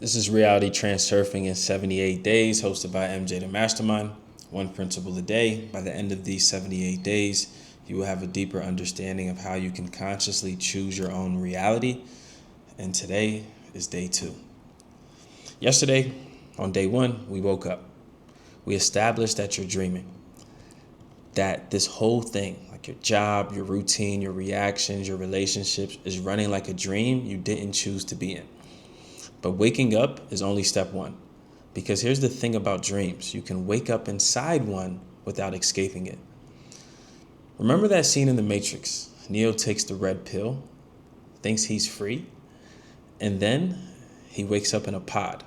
This is Reality Transurfing in 78 days, hosted by MJ the Mastermind. One principle a day. By the end of these 78 days, you will have a deeper understanding of how you can consciously choose your own reality. And today is day 2. Yesterday, on day 1, we woke up. We established that you're dreaming. That this whole thing, like your job, your routine, your reactions, your relationships, is running like a dream you didn't choose to be in. But waking up is only step 1. Because here's the thing about dreams. You can wake up inside one without escaping it. Remember that scene in The Matrix? Neo takes the red pill, thinks he's free, and then he wakes up in a pod.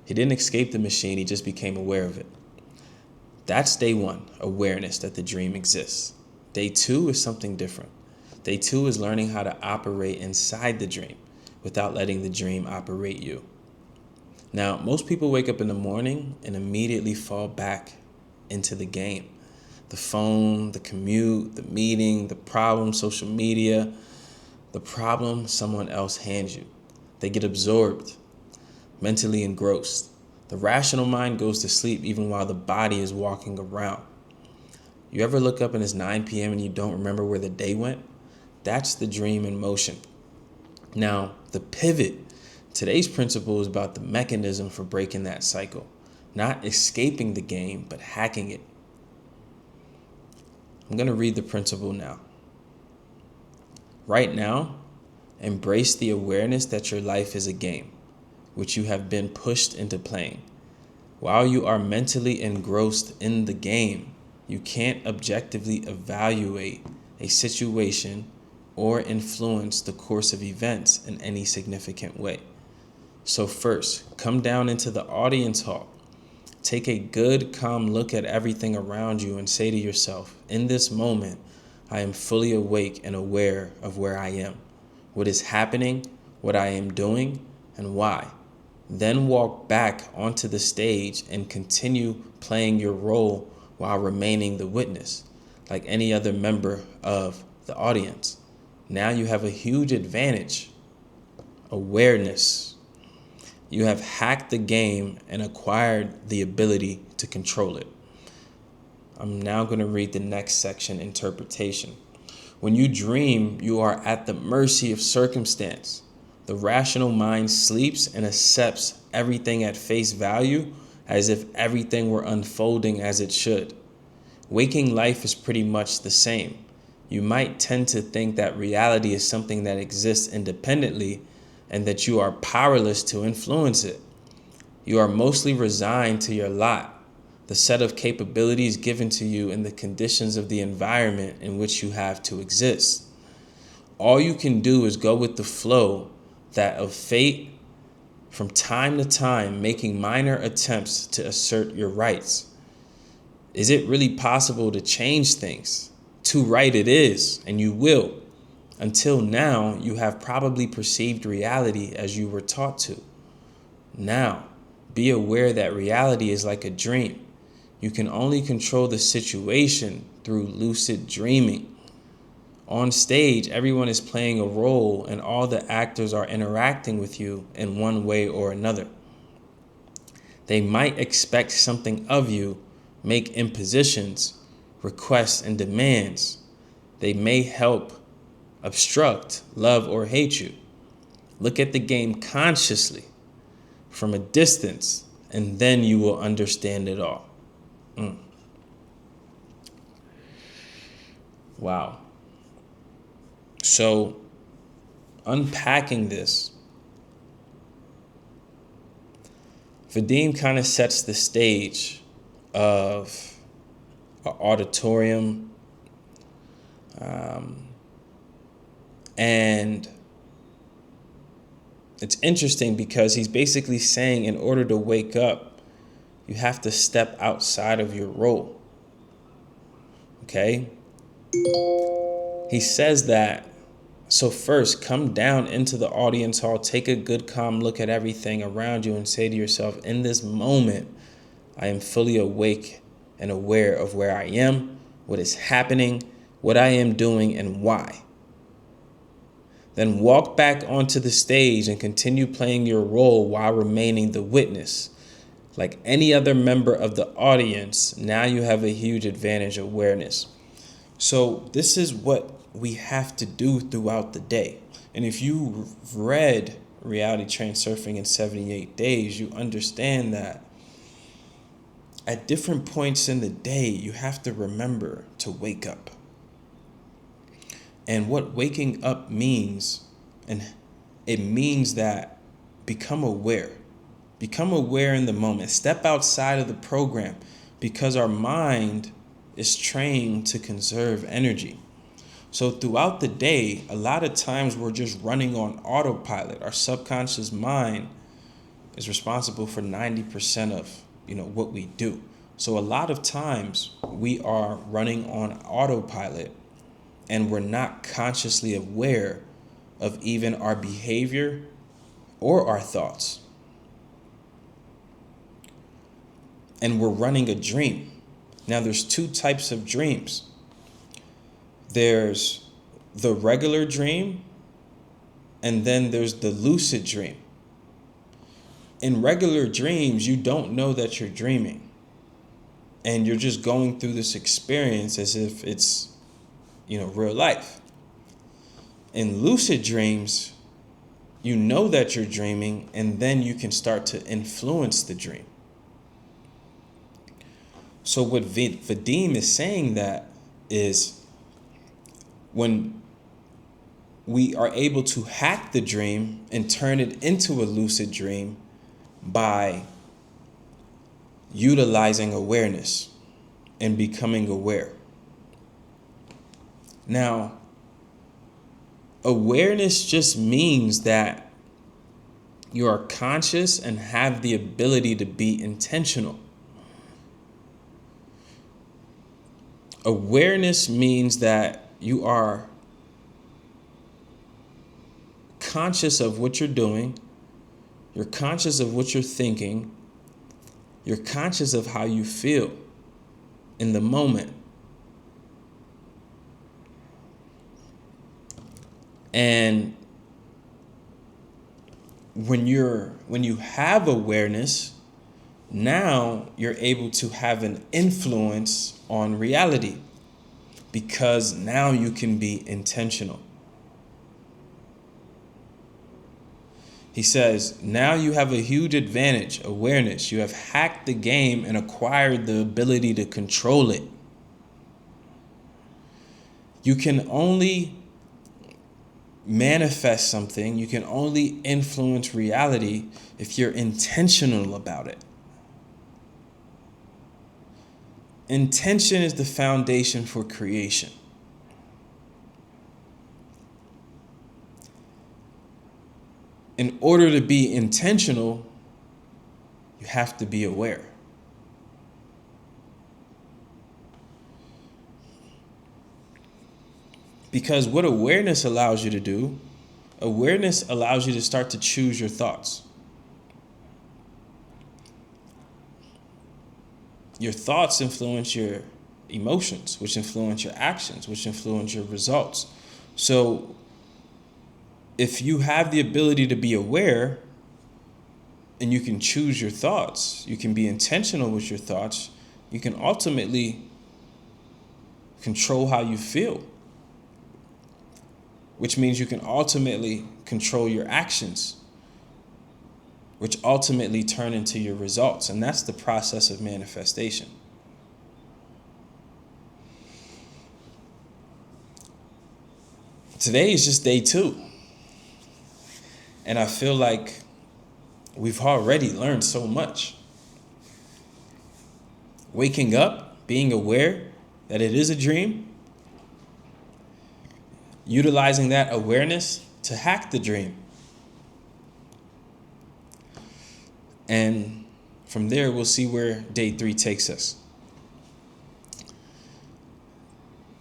He didn't escape the machine, he just became aware of it. That's day 1, awareness that the dream exists. Day 2 is something different. Day 2 is learning how to operate inside the dream without letting the dream operate you. Now, most people wake up in the morning and immediately fall back into the game. The phone, the commute, the meeting, the problem, social media, the problem someone else hands you. They get absorbed, mentally engrossed. The rational mind goes to sleep even while the body is walking around. You ever look up and it's 9 p.m. and you don't remember where the day went? That's the dream in motion. Now, the pivot, today's principle is about the mechanism for breaking that cycle, not escaping the game, but hacking it. I'm going to read the principle now. Right now, embrace the awareness that your life is a game, which you have been pushed into playing. While you are mentally engrossed in the game, you can't objectively evaluate a situation or influence the course of events in any significant way. So first, come down into the audience hall. Take a good, calm look at everything around you and say to yourself, in this moment, I am fully awake and aware of where I am, what is happening, what I am doing, and why. Then walk back onto the stage and continue playing your role while remaining the witness, like any other member of the audience. Now you have a huge advantage, awareness. You have hacked the game and acquired the ability to control it. I'm now going to read the next section, interpretation. When you dream, you are at the mercy of circumstance. The rational mind sleeps and accepts everything at face value as if everything were unfolding as it should. Waking life is pretty much the same. You might tend to think that reality is something that exists independently and that you are powerless to influence it. You are mostly resigned to your lot, the set of capabilities given to you and the conditions of the environment in which you have to exist. All you can do is go with the flow that of fate, from time to time making minor attempts to assert your rights. Is it really possible to change things? To right it is, and you will. Until now, you have probably perceived reality as you were taught to. Now, be aware that reality is like a dream. You can only control the situation through lucid dreaming. On stage, everyone is playing a role and all the actors are interacting with you in one way or another. They might expect something of you, make impositions, requests, and demands. They may help obstruct, love, or hate you. Look at the game consciously from a distance, and then you will understand it all. Wow. So, unpacking this, Vadim kind of sets the stage of an auditorium, and it's interesting because he's basically saying in order to wake up, you have to step outside of your role. Okay? He says that, so first, come down into the audience hall, take a good, calm look at everything around you and say to yourself, in this moment, I am fully awake and aware of where I am, what is happening, what I am doing, and why. Then walk back onto the stage and continue playing your role while remaining the witness. Like any other member of the audience, now you have a huge advantage of awareness. So this is what we have to do throughout the day. And if you read Reality Transurfing in 78 days, you understand that at different points in the day, you have to remember to wake up. And what waking up means, and it means that become aware. Become aware in the moment. Step outside of the program, because our mind is trained to conserve energy. So throughout the day, a lot of times we're just running on autopilot. Our subconscious mind is responsible for 90% of what we do. So a lot of times we are running on autopilot, and we're not consciously aware of even our behavior or our thoughts. And we're running a dream. Now there's two types of dreams. There's the regular dream, and then there's the lucid dream. In regular dreams, you don't know that you're dreaming. And you're just going through this experience as if it's real life. In lucid dreams, you know that you're dreaming, and then you can start to influence the dream. So what Vadim is saying that is, when we are able to hack the dream and turn it into a lucid dream by utilizing awareness and becoming aware. Now, awareness just means that you are conscious and have the ability to be intentional. Awareness means that you are conscious of what you're doing, you're conscious of what you're thinking, you're conscious of how you feel in the moment. And when you have awareness, now you're able to have an influence on reality, because now you can be intentional. He says, now you have a huge advantage, awareness. You have hacked the game and acquired the ability to control it. You can only manifest something, you can only influence reality if you're intentional about it. Intention is the foundation for creation. In order to be intentional, you have to be aware. Because what awareness allows you to do, awareness allows you to start to choose your thoughts. Your thoughts influence your emotions, which influence your actions, which influence your results. So if you have the ability to be aware and you can choose your thoughts, you can be intentional with your thoughts, you can ultimately control how you feel, which means you can ultimately control your actions, which ultimately turn into your results. And that's the process of manifestation. Today is just day 2. And I feel like we've already learned so much. Waking up, being aware that it is a dream, utilizing that awareness to hack the dream. And from there, we'll see where day 3 takes us.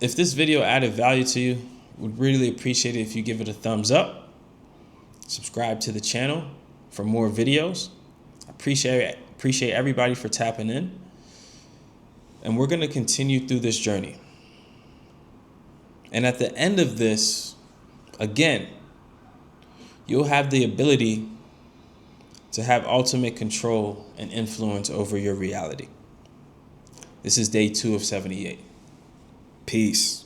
If this video added value to you, would really appreciate it if you give it a thumbs up. Subscribe to the channel for more videos. I appreciate everybody for tapping in. And we're going to continue through this journey. And at the end of this, again, you'll have the ability to have ultimate control and influence over your reality. This is day 2 of 78. Peace.